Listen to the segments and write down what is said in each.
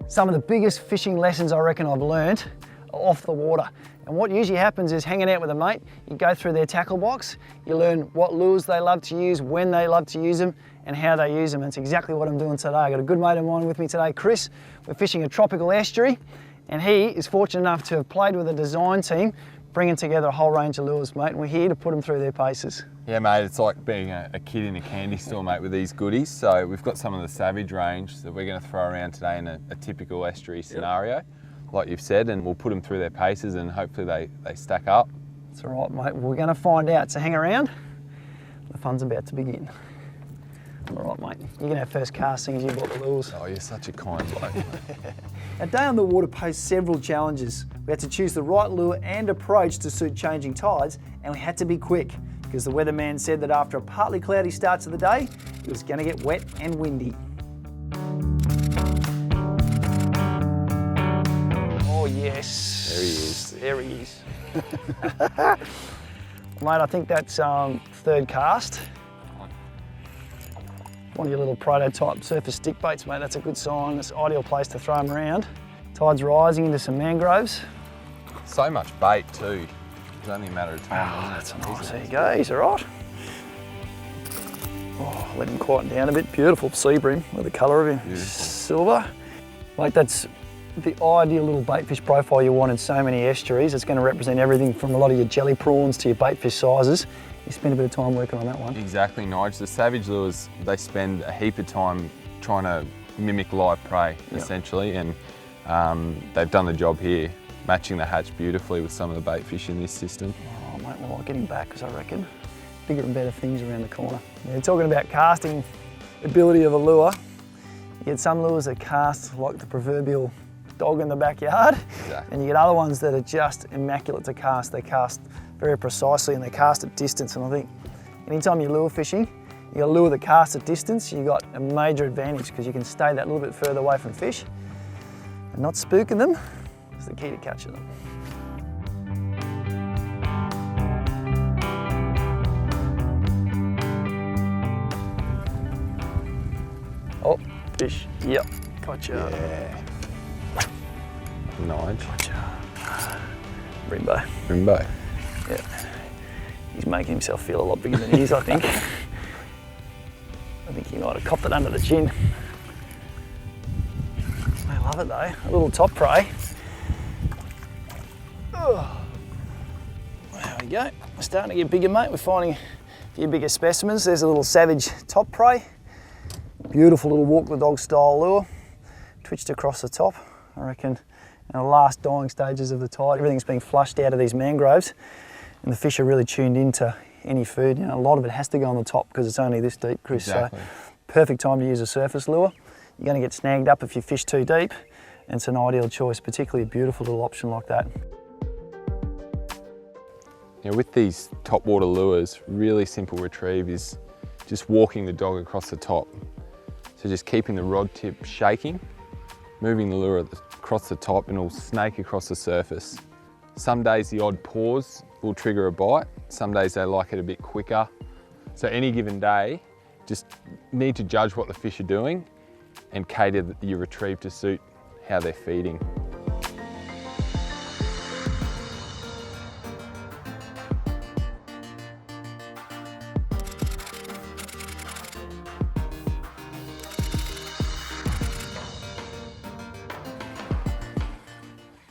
Some of the biggest fishing lessons I reckon I've learned are off the water. And what usually happens is hanging out with a mate, you go through their tackle box, you learn what lures they love to use, when they love to use them, and how they use them. And it's exactly what I'm doing today. I've got a good mate of mine with me today, Chris. We're fishing a tropical estuary, and he is fortunate enough to have played with a design team, bringing together a whole range of lures, mate, and we're here to put them through their paces. Yeah, mate, it's like being a kid in a candy store, mate, with these goodies. So we've got some of the Savage range that we're going to throw around today in a typical estuary scenario, like you've said, and we'll put them through their paces and hopefully they stack up. That's all right, mate. We're going to find out, so hang around. The fun's about to begin. All right, mate. You're going to have first casting as you bought the lures. Oh, you're such a kind bloke. Our day on the water posed several challenges. We had to choose the right lure and approach to suit changing tides, and we had to be quick because the weatherman said that after a partly cloudy start to the day, it was going to get wet and windy. Oh yes. There he is. There he is. Mate, I think that's third cast. One of your little prototype surface stick baits, mate, that's a good sign. It's an ideal place to throw them around. Tide's rising into some mangroves. So much bait too. It's only a matter of time. That's a nice, there you go, he's all right. Oh, let him quieten down a bit. Beautiful sea bream with the colour of him. Beautiful. Silver. Mate, that's the ideal little baitfish profile you want in so many estuaries. It's going to represent everything from a lot of your jelly prawns to your baitfish sizes. You spend a bit of time working on that one. Exactly, Nige. The Savage lures, they spend a heap of time trying to mimic live prey, essentially, and they've done the job here, matching the hatch beautifully with some of the bait fish in this system. Oh, mate, well, I'll get him back, because I reckon bigger and better things around the corner. Yeah, talking about casting ability of a lure, you get some lures that cast like the proverbial dog in the backyard, and you get other ones that are just immaculate to cast. They cast very precisely and they cast at distance, and I think anytime you're lure fishing, you got a lure that casts at distance, you got a major advantage because you can stay that little bit further away from fish, and not spooking them is the key to catching them. Oh, fish, yep, gotcha. Yeah. Nige. Gotcha. Rimbo. Rimbo. Yeah, he's making himself feel a lot bigger than he is, I think. I think he might have copped it under the chin. I love it though, a little top prey. Oh. There we go, we're starting to get bigger, mate. We're finding a few bigger specimens. There's a little Savage top prey. Beautiful little walk the dog style lure. Twitched across the top, I reckon. In the last dying stages of the tide, everything's being flushed out of these mangroves, and the fish are really tuned into any food. You know, a lot of it has to go on the top because it's only this deep, Chris. Exactly. So, perfect time to use a surface lure. You're going to get snagged up if you fish too deep, and it's an ideal choice, particularly a beautiful little option like that. You know, with these top water lures, really simple retrieve is just walking the dog across the top. So just keeping the rod tip shaking, moving the lure across the top, and it'll snake across the surface. Some days the odd pause will trigger a bite. Some days they like it a bit quicker. So any given day, just need to judge what the fish are doing and cater your retrieve to suit how they're feeding.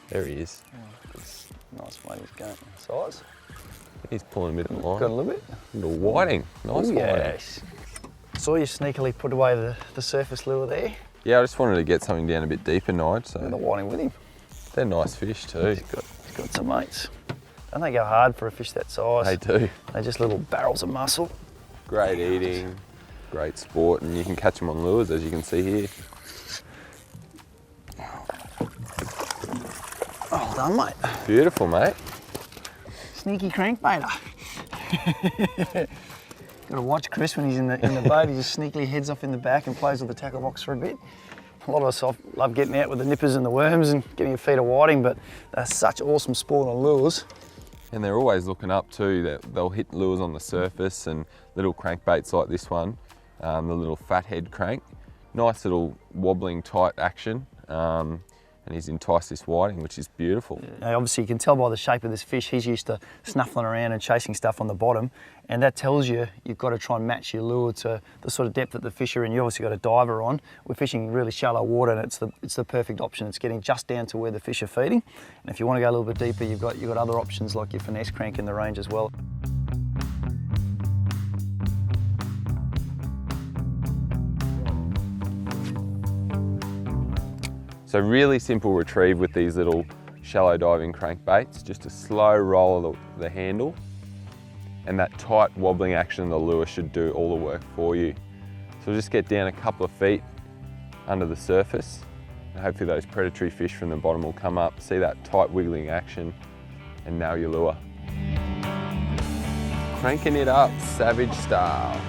There he is. Oh, nice mate, he's going. Size? He's pulling a bit of the line. Got a little bit? A little whiting. Nice whiting. Yes. Saw you sneakily put away the surface lure there. Yeah, I just wanted to get something down a bit deeper, Nige. So And the whiting with him. they're nice fish too. He's got some mates. And they go hard for a fish that size. They do. They're just little barrels of muscle. Great eating, great sport, and you can catch them on lures, as you can see here. Well done, mate. Beautiful, mate. Sneaky crankbaiter. Got to watch Chris when he's in the boat. He just sneakily heads off in the back and plays with the tackle box for a bit. A lot of us love getting out with the nippers and the worms and getting a feed of whiting, but they're such awesome sport on lures. And they're always looking up too. They'll hit lures on the surface, and little crankbaits like this one, the little fathead crank. Nice little wobbling tight action, and he's enticed this whiting, which is beautiful. Now, obviously you can tell by the shape of this fish, he's used to snuffling around and chasing stuff on the bottom, and that tells you you've got to try and match your lure to the sort of depth that the fish are in. You obviously got a diver on. We're fishing really shallow water, and it's the perfect option. It's getting just down to where the fish are feeding, and if you want to go a little bit deeper, you've got other options like your finesse crank in the range as well. So really simple retrieve with these little shallow diving crankbaits, just a slow roll of the handle, and that tight wobbling action of the lure should do all the work for you. So just get down a couple of feet under the surface, and hopefully those predatory fish from the bottom will come up, see that tight wiggling action, and nail your lure. Cranking it up, savage style.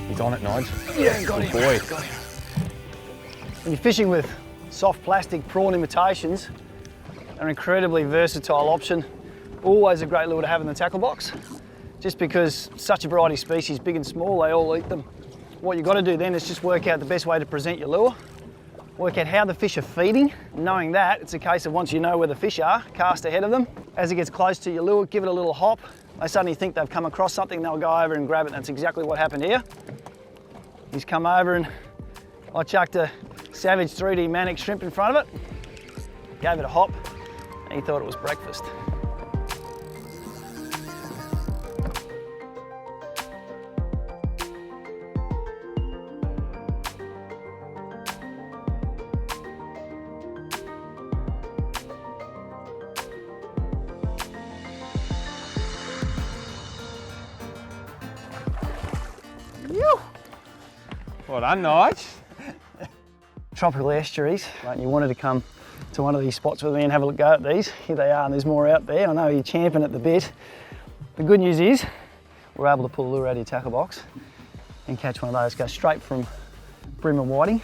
He's on it, Nige. Yeah, got him. Boy. Got him. When you're fishing with soft plastic prawn imitations, they're an incredibly versatile option. Always a great lure to have in the tackle box. Just because such a variety of species, big and small, they all eat them. What you've got to do then is just work out the best way to present your lure, work out how the fish are feeding. Knowing that, it's a case of once you know where the fish are, cast ahead of them. As it gets close to your lure, give it a little hop. They suddenly think they've come across something, they'll go over and grab it. That's exactly what happened here. He's come over and I chucked a savage 3D manic shrimp in front of it, gave it a hop, and he thought it was breakfast. Well done, Nige. Tropical estuaries, right, you wanted to come to one of these spots with me and have a go at these. Here they are, and there's more out there. I know you're champing at the bit. The good news is we're able to pull a lure out of your tackle box and catch one of those. Go straight from brim and whiting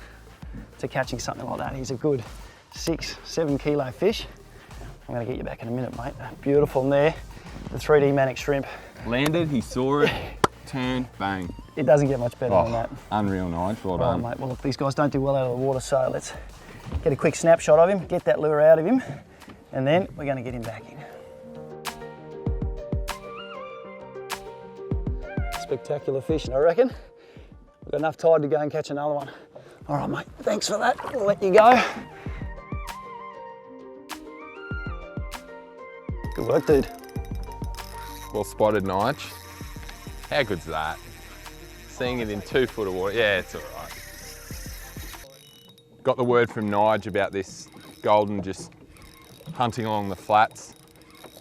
to catching something like that. He's a good 6-7 kilo fish. I'm going to get you back in a minute, mate. Beautiful in there, the 3D manic shrimp. Landed, he saw it, turned, bang. It doesn't get much better than that. Unreal, Nige, well done. Mate, well look, these guys don't do well out of the water, so let's get a quick snapshot of him, get that lure out of him, and then we're going to get him back in. Spectacular fish, I reckon. We've got enough tide to go and catch another one. All right, mate, thanks for that. We'll let you go. Good work, dude. Well spotted, Nige. How good's that? Seeing it in 2 foot of water, yeah, it's all right. Got the word from Nige about this golden just hunting along the flats.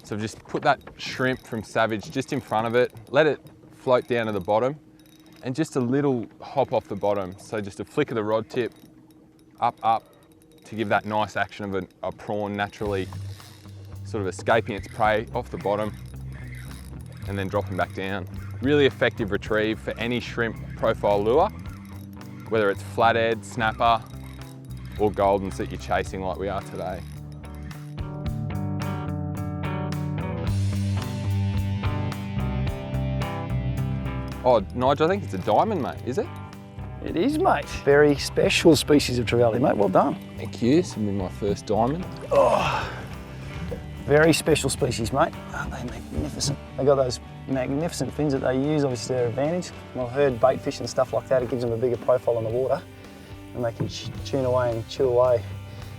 So I've just put that shrimp from Savage just in front of it, let it float down to the bottom, and just a little hop off the bottom. So just a flick of the rod tip, up, to give that nice action of a prawn naturally sort of escaping its prey off the bottom, and then dropping back down. Really effective retrieve for any shrimp profile lure, whether it's flathead, snapper, or goldens that you're chasing like we are today. Oh, Nige, I think it's a diamond, mate, is it? It is, mate. Very special species of trevally, mate, well done. Thank you, this will be my first diamond. Oh, very special species, mate. Aren't they magnificent? They got those magnificent fins that they use, obviously to their advantage. Well, I've heard bait fish and stuff like that, it gives them a bigger profile in the water, and they can tune away and chew away.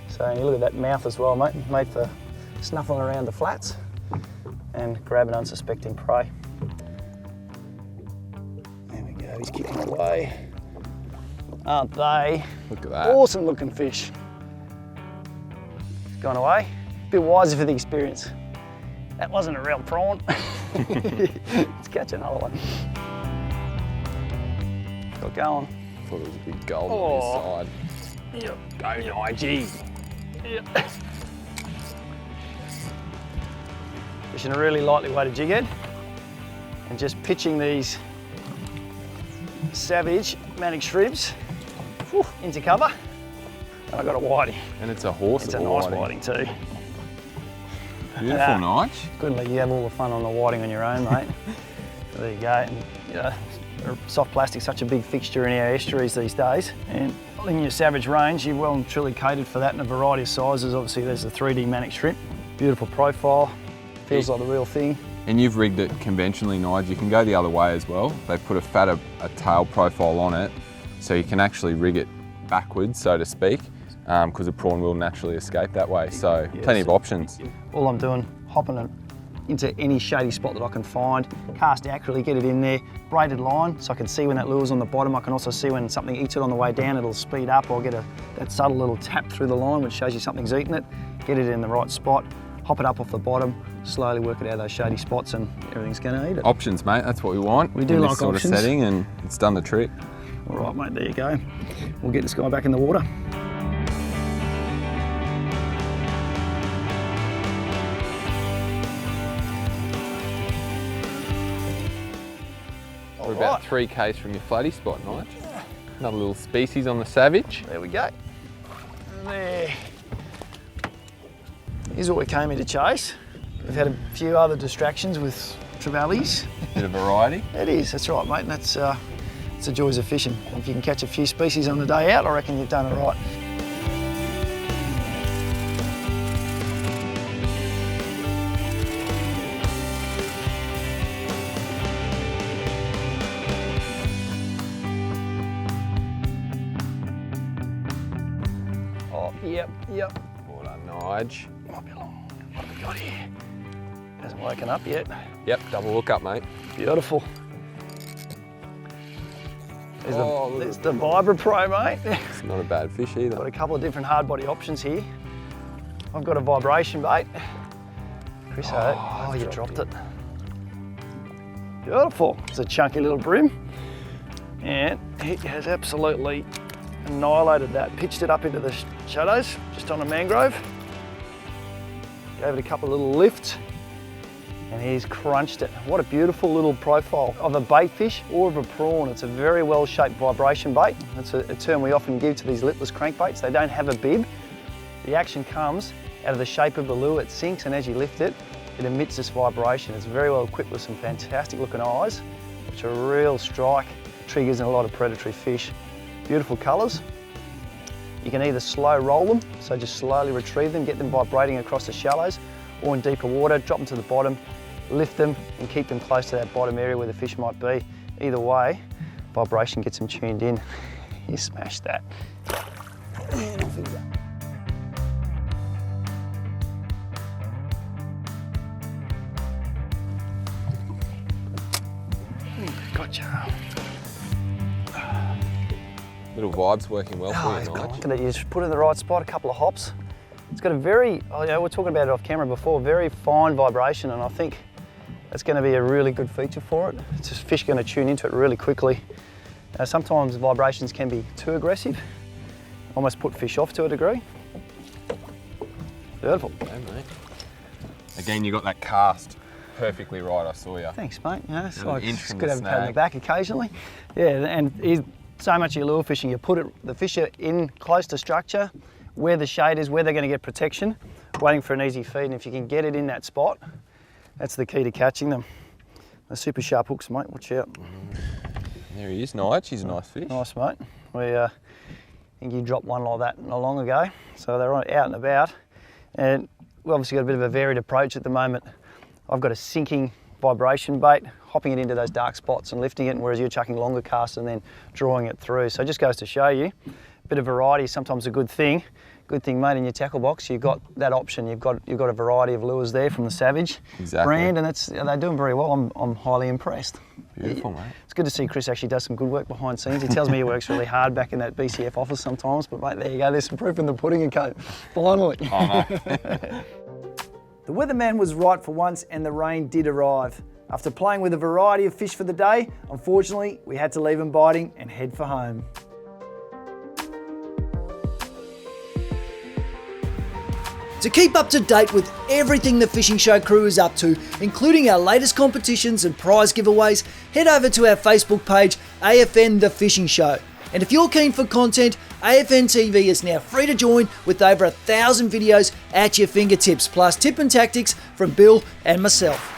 So you look at that mouth as well, mate, made for snuffling around the flats and grabbing unsuspecting prey. There we go, he's kicking away. Aren't they? Look at that. Awesome looking fish. Gone away. Bit wiser for the experience. That wasn't a real prawn. Let's catch another one. Got going. Thought it was a big gold on his side. Yep. Go, Nige. Yep. Fishing a really lightly weighted jig head and just pitching these Savage Manic Shrimps into cover. And I got a whiting. And it's a horse. It's a nice whiting too. Beautiful, Nige. Good to let you have all the fun on the whiting on your own, mate. So there you go. And, you know, soft plastic's such a big fixture in our estuaries these days. And in your Savage range, you've well and truly catered for that in a variety of sizes. Obviously, there's the 3D Manic Shrimp. Beautiful profile. Feels like the real thing. And you've rigged it conventionally, Nige. You can go the other way as well. They put a fatter tail profile on it, so you can actually rig it backwards, so to speak, because the prawn will naturally escape that way. So plenty of options. All I'm doing, hopping it into any shady spot that I can find, cast accurately, get it in there, braided line, so I can see when that lure's on the bottom. I can also see when something eats it on the way down, it'll speed up, or get that subtle little tap through the line which shows you something's eating it, get it in the right spot, hop it up off the bottom, slowly work it out of those shady spots, and everything's going to eat it. Options, mate, that's what we want. We do in like this sort options. of setting, and it's done the trick. All right, mate, there you go. We'll get this guy back in the water. We're about 3 k's from your flatty spot, Nige. Another little species on the Savage. There we go. There. Here's what we came here to chase. We've had a few other distractions with trevallies. Bit of variety. It is, that's right, mate, and that's it's the joys of fishing. If you can catch a few species on the day out, I reckon you've done it right. Oh, yep. Well done, Nige. Might be long. What have we got here? Hasn't woken up yet. Yep, double hook up, mate. Beautiful. Oh, There's the Vibra Pro, mate. It's not a bad fish either. Got a couple of different hard body options here. I've got a vibration bait. Chris, oh, you dropped it. Beautiful. It's a chunky little brim. And he has absolutely annihilated that. Pitched it up into the shadows, just on a mangrove. Gave it a couple of little lifts, and he's crunched it. What a beautiful little profile of a bait fish or of a prawn. It's a very well shaped vibration bait. That's a term we often give to these lipless crankbaits. They don't have a bib. The action comes out of the shape of the lure. It sinks, and as you lift it, it emits this vibration. It's very well equipped with some fantastic looking eyes, which are a real strike, triggers in a lot of predatory fish. Beautiful colours. You can either slow roll them, so just slowly retrieve them, get them vibrating across the shallows, or in deeper water, drop them to the bottom, lift them and keep them close to that bottom area where the fish might be. Either way, vibration gets them tuned in. You smash that. And off we go. Gotcha. Little vibes working well for you, Nige. Look at it, you just put it in the right spot, a couple of hops. It's got a very, oh yeah, we're talking about it off camera before, very fine vibration, and I think that's going to be a really good feature for it. It's just fish going to tune into it really quickly. Sometimes vibrations can be too aggressive, almost put fish off to a degree. Beautiful. Okay, mate. Again, you got that cast perfectly right, I saw you. Thanks, mate. You know, it's Got an inch it's from good to the have a pat on the snag. back occasionally. Yeah, and so much of your lure fishing, you put the fish in close to structure, where the shade is, where they're going to get protection, waiting for an easy feed, and if you can get it in that spot, that's the key to catching them. They're super sharp hooks, mate, watch out. There he is, Nige. He's a nice fish. Nice, mate. I think you dropped one like that not long ago, so they're out and about. And we've obviously got a bit of a varied approach at the moment. I've got a sinking vibration bait, hopping it into those dark spots and lifting it, whereas you're chucking longer casts and then drawing it through. So it just goes to show you, a bit of variety is sometimes a good thing. Good thing, mate, in your tackle box, you've got that option. You've got a variety of lures there from the Savage brand, and they're doing very well. I'm highly impressed. Beautiful, mate. It's good to see Chris actually does some good work behind scenes. He tells me he works really hard back in that BCF office sometimes, but mate, there you go. There's some proof in the pudding and coat. Finally. Oh, no. The weatherman was right for once, and the rain did arrive. After playing with a variety of fish for the day, unfortunately, we had to leave them biting and head for home. To keep up to date with everything the Fishing Show crew is up to, including our latest competitions and prize giveaways, head over to our Facebook page, AFN The Fishing Show. And if you're keen for content, AFN TV is now free to join with over 1,000 videos at your fingertips, plus tip and tactics from Bill and myself.